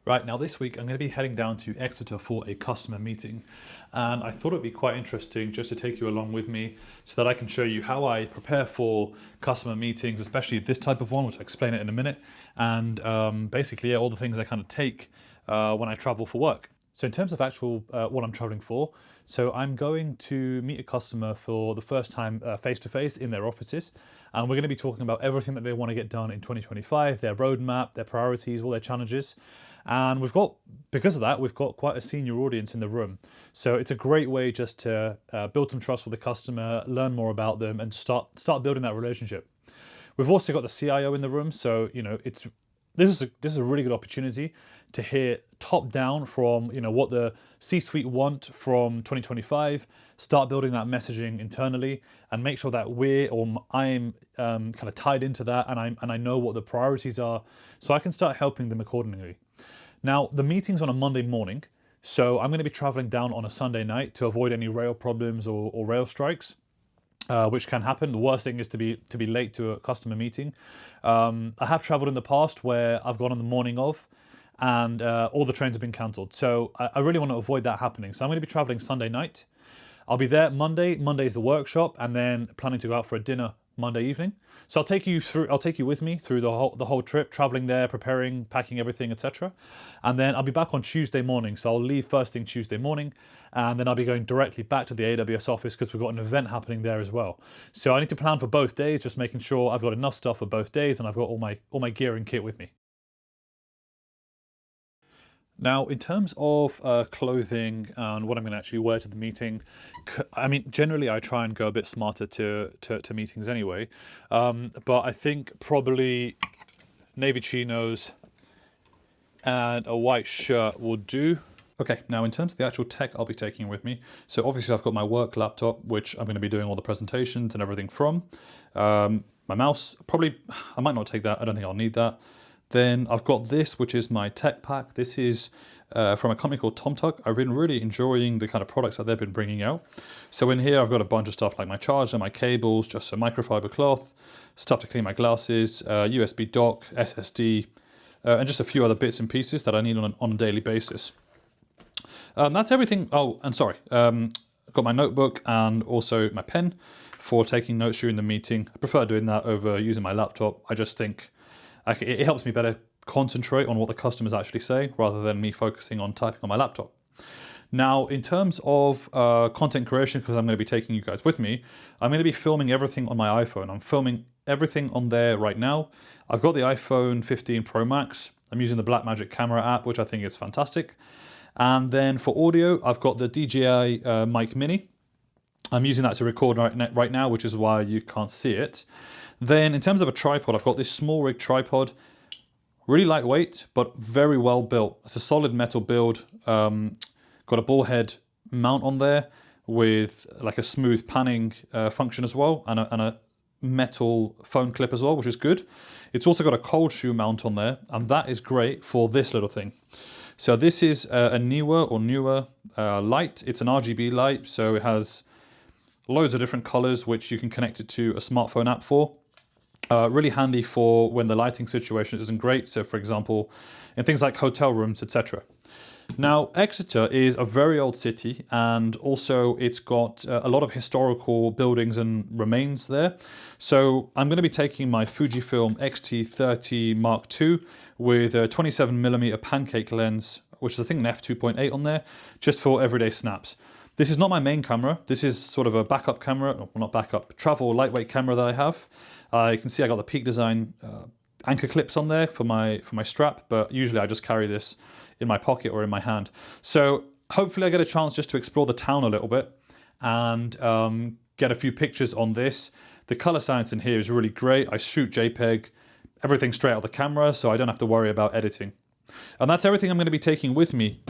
Right, now this week I'm going to be heading down to Exeter for a customer meeting, and I thought it'd be quite interesting just to take you along with me so that I can show you how I prepare for customer meetings, especially this type of one, which I'll explain it in a minute, and basically all the things I kind of take when I travel for work. So in terms of actual what I'm traveling for, so I'm going to meet a customer for the first time face to face in their offices, and we're going to be talking about everything that they want to get done in 2025, their roadmap, their priorities, all their challenges. And because of that, we've got quite a senior audience in the room. So it's a great way just to build some trust with the customer, learn more about them, and start building that relationship. We've also got the CIO in the room, so this is a really good opportunity to hear top down from what the C-suite want from 2025. Start building that messaging internally, and make sure that I'm kind of tied into that, and I know what the priorities are, so I can start helping them accordingly. Now, the meeting's on a Monday morning, so I'm going to be traveling down on a Sunday night to avoid any rail problems or rail strikes, which can happen. The worst thing is to be late to a customer meeting. I have traveled in the past where I've gone on the morning of, and all the trains have been cancelled. So I really want to avoid that happening. So I'm going to be traveling Sunday night. I'll be there Monday. Monday's the workshop, and then planning to go out for a dinner Monday evening. So I'll take you with me through the whole trip, traveling there, preparing, packing everything, etc. And then I'll be back on Tuesday morning. So I'll leave first thing Tuesday morning, and then I'll be going directly back to the AWS office because we've got an event happening there as well. So I need to plan for both days, just making sure I've got enough stuff for both days and I've got all my gear and kit with me. Now, in terms of clothing and what I'm going to actually wear to the meeting, I mean, generally I try and go a bit smarter to meetings anyway, but I think probably navy chinos and a white shirt will do. Okay, now in terms of the actual tech I'll be taking with me, so obviously I've got my work laptop, which I'm going to be doing all the presentations and everything from. My mouse, I might not take that, I don't think I'll need that. Then I've got this, which is my tech pack. This is from a company called TomTuck. I've been really enjoying the kind of products that they've been bringing out. So in here, I've got a bunch of stuff like my charger, my cables, just some microfiber cloth, stuff to clean my glasses, USB dock, SSD, and just a few other bits and pieces that I need on a daily basis. That's everything. Oh, and sorry, I've got my notebook and also my pen for taking notes during the meeting. I prefer doing that over using my laptop. I just think it helps me better concentrate on what the customers actually say rather than me focusing on typing on my laptop. Now, in terms of content creation, because I'm going to be taking you guys with me, I'm going to be filming everything on my iPhone. I'm filming everything on there right now. I've got the iPhone 15 Pro Max. I'm using the Blackmagic camera app, which I think is fantastic. And then for audio, I've got the DJI Mic Mini. I'm using that to record right now, which is why you can't see it. Then in terms of a tripod, I've got this SmallRig tripod, really lightweight, but very well built. It's a solid metal build. Got a ball head mount on there with like a smooth panning function as well, and a metal phone clip as well, which is good. It's also got a cold shoe mount on there, and that is great for this little thing. So this is a newer light. It's an RGB light, so it has loads of different colors, which you can connect it to a smartphone app for. Really handy for when the lighting situation isn't great. So for example, in things like hotel rooms, etc. Now, Exeter is a very old city, and also it's got a lot of historical buildings and remains there. So I'm going to be taking my Fujifilm X-T30 Mark II with a 27mm pancake lens, which is I think an f2.8 on there, just for everyday snaps. This is not my main camera. This is sort of a backup camera, well, not backup, travel lightweight camera that I have. You can see I got the Peak Design anchor clips on there for my strap, but usually I just carry this in my pocket or in my hand. So hopefully I get a chance just to explore the town a little bit and get a few pictures on this. The color science in here is really great. I shoot JPEG, everything straight out of the camera, so I don't have to worry about editing. And that's everything I'm going to be taking with me.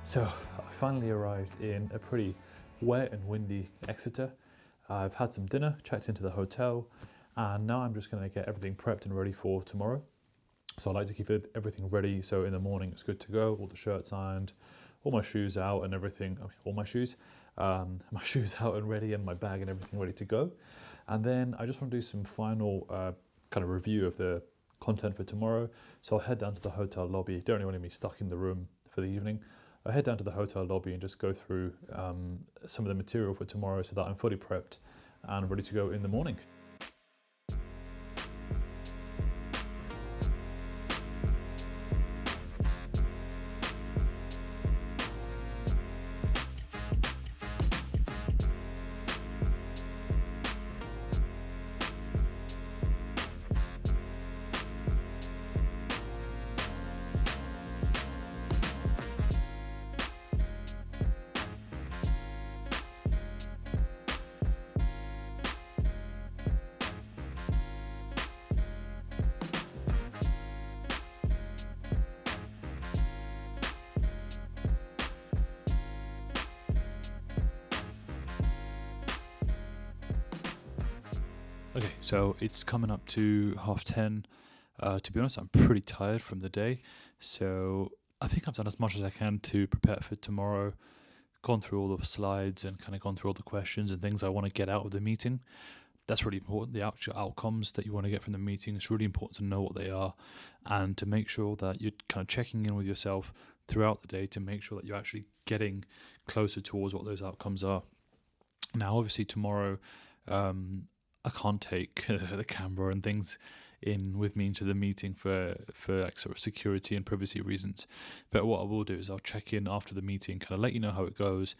So I finally arrived in a pretty wet and windy Exeter. I've had some dinner, checked into the hotel, and now I'm just going to get everything prepped and ready for tomorrow. So I like to keep everything ready so in the morning it's good to go, all the shirts ironed, all my shoes out and everything, all my shoes, my shoes out and ready, and my bag and everything ready to go. And then I just want to do some final kind of review of the content for tomorrow. So I'll head down to the hotel lobby. Don't really want to be stuck in the room for the evening. I'll head down to the hotel lobby and just go through some of the material for tomorrow so that I'm fully prepped and ready to go in the morning. Okay, so it's coming up to 10:30. To be honest, I'm pretty tired from the day, so I think I've done as much as I can to prepare for tomorrow, gone through all the slides and kind of gone through all the questions and things I want to get out of the meeting. That's really important. The actual outcomes that you want to get from the meeting, it's really important to know what they are and to make sure that you're kind of checking in with yourself throughout the day to make sure that you're actually getting closer towards what those outcomes are. Now, obviously, tomorrow, I can't take the camera and things in with me into the meeting for like sort of security and privacy reasons. But what I will do is I'll check in after the meeting, kind of let you know how it goes,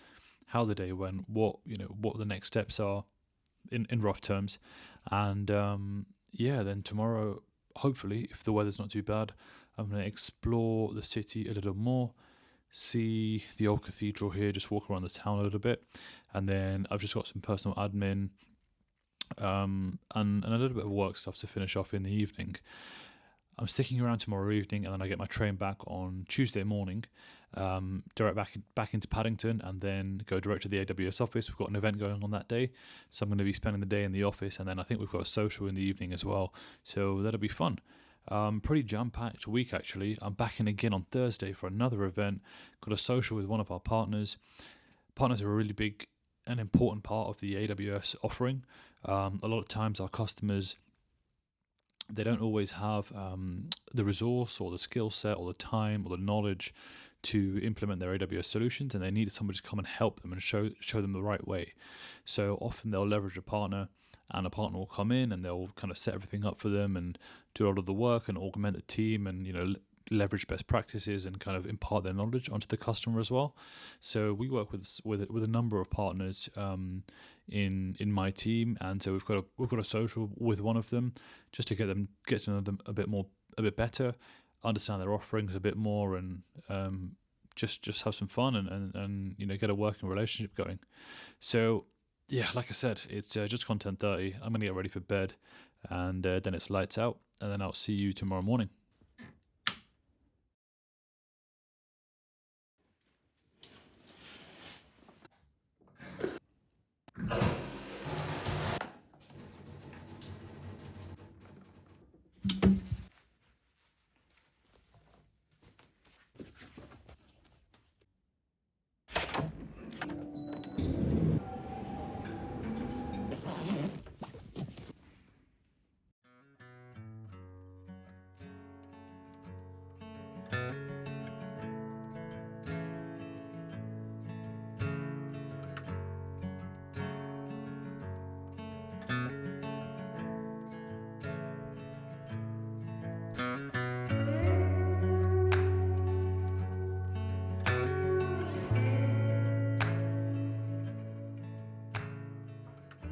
how the day went, what the next steps are in rough terms, and then tomorrow, hopefully, if the weather's not too bad, I'm going to explore the city a little more, see the old cathedral here, just walk around the town a little bit, and then I've just got some personal admin and a little bit of work stuff to finish off in the evening. I'm sticking around tomorrow evening, and then I get my train back on Tuesday morning, direct back into Paddington, and then go direct to the AWS office. We've got an event going on that day, so I'm going to be spending the day in the office, and then I think we've got a social in the evening as well, so that'll be fun. Pretty jam-packed week, actually. I'm back in again on Thursday for another event. Got a social with one of our partners. Partners are a really big and important part of the AWS offering. A lot of times our customers, they don't always have the resource or the skill set or the time or the knowledge to implement their AWS solutions, and they need somebody to come and help them and show them the right way. So often they'll leverage a partner, and a partner will come in and they'll kind of set everything up for them and do a lot of the work and augment the team and leverage best practices and kind of impart their knowledge onto the customer as well. So we work with a number of partners in my team, and so we've got a social with one of them just to get to know them a bit better, understand their offerings a bit more, and just have some fun and get a working relationship going. So yeah, like I said, it's just gone 10:30. I'm gonna get ready for bed, and then it's lights out, and then I'll see you tomorrow morning.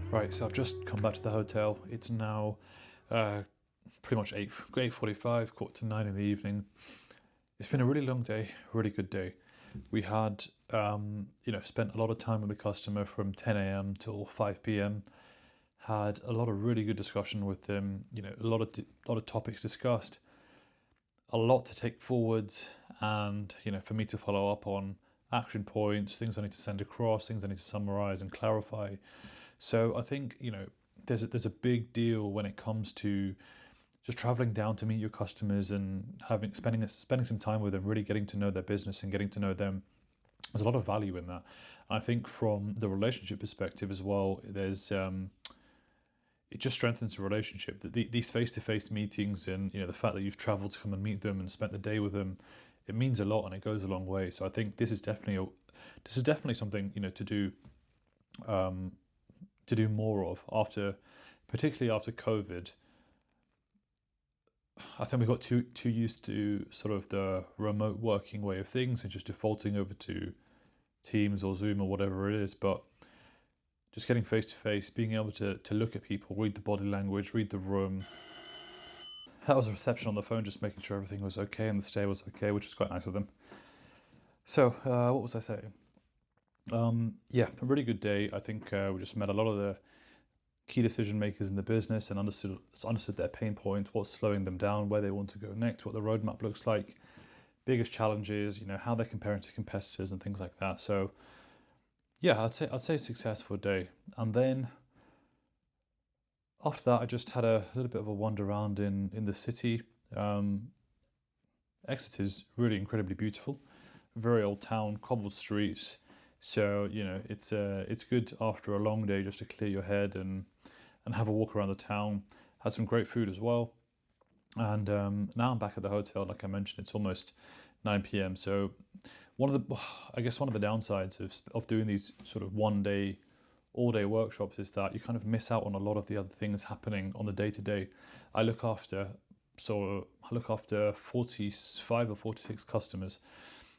Right, so I've just come back to the hotel. It's now pretty much 8:45, 8:45 in the evening. It's been a really long day, really good day. We had, spent a lot of time with the customer from 10 a.m. till 5 p.m. Had a lot of really good discussion with them. A lot of topics discussed, a lot to take forward, and for me to follow up on action points, things I need to send across, things I need to summarize and clarify. So I think, there's a big deal when it comes to just traveling down to meet your customers and spending some time with them, really getting to know their business and getting to know them. There's a lot of value in that. I think from the relationship perspective as well, it just strengthens the relationship. That these face-to-face meetings and the fact that you've travelled to come and meet them and spent the day with them, it means a lot and it goes a long way. So I think this is definitely something to do more of particularly after COVID. I think we got too used to sort of the remote working way of things and just defaulting over to Teams or Zoom or whatever it is. But just getting face to face, being able to look at people, read the body language, read the room. That was a reception on the phone, just making sure everything was okay and the stay was okay, which is quite nice of them. So, what was I saying? Yeah, a really good day. I think we just met a lot of the key decision makers in the business and understood their pain points, what's slowing them down, where they want to go next, what the roadmap looks like, biggest challenges, how they're comparing to competitors and things like that. So yeah, I'd say a successful day. And then after that, I just had a little bit of a wander around in the city. Exeter's really incredibly beautiful, very old town, cobbled streets. So it's good after a long day just to clear your head and have a walk around the town. Had some great food as well. And now I'm back at the hotel. Like I mentioned, it's almost 9 p.m. So one of the downsides of doing these sort of all day workshops is that you kind of miss out on a lot of the other things happening on the day to day. I look after 45 or 46 customers.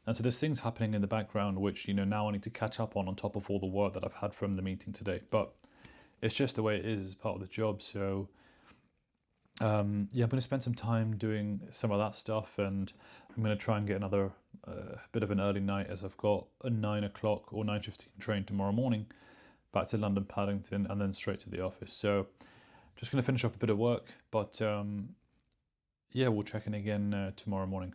And so there's things happening in the background which now I need to catch up on top of all the work that I've had from the meeting today. But it's just the way it is as part of the job. So I'm going to spend some time doing some of that stuff, and I'm going to try and get another bit of an early night, as I've got a 9 o'clock or 9:15 train tomorrow morning back to London Paddington and then straight to the office. So just going to finish off a bit of work, but we'll check in again tomorrow morning.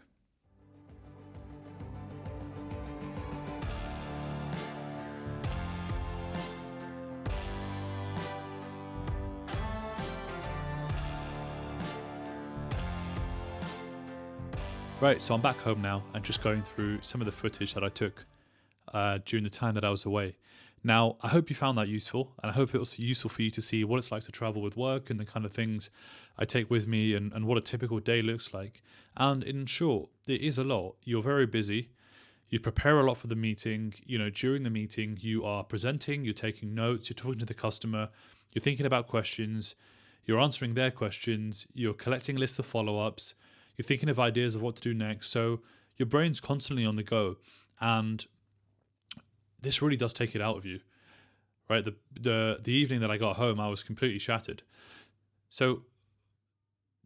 Right, so I'm back home now and just going through some of the footage that I took during the time that I was away. Now, I hope you found that useful, and I hope it was useful for you to see what it's like to travel with work and the kind of things I take with me and what a typical day looks like. And in short, it is a lot. You're very busy. You prepare a lot for the meeting. During the meeting, you are presenting, you're taking notes, you're talking to the customer, you're thinking about questions, you're answering their questions, you're collecting lists of follow-ups, you're thinking of ideas of what to do next. So your brain's constantly on the go. And this really does take it out of you, right? The evening that I got home, I was completely shattered. So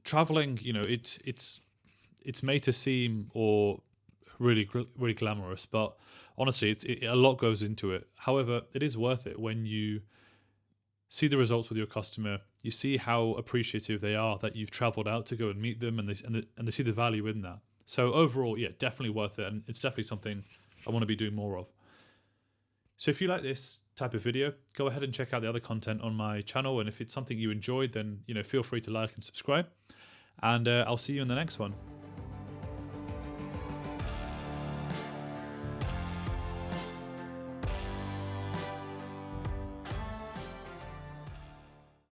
traveling, it's made to seem or really, really glamorous, but honestly, a lot goes into it. However, it is worth it when you see the results with your customer. You see how appreciative they are that you've traveled out to go and meet them, and they see the value in that. So overall, yeah, definitely worth it, and it's definitely something I want to be doing more of. So if you like this type of video, go ahead and check out the other content on my channel, and if it's something you enjoyed, then feel free to like and subscribe, and I'll see you in the next one.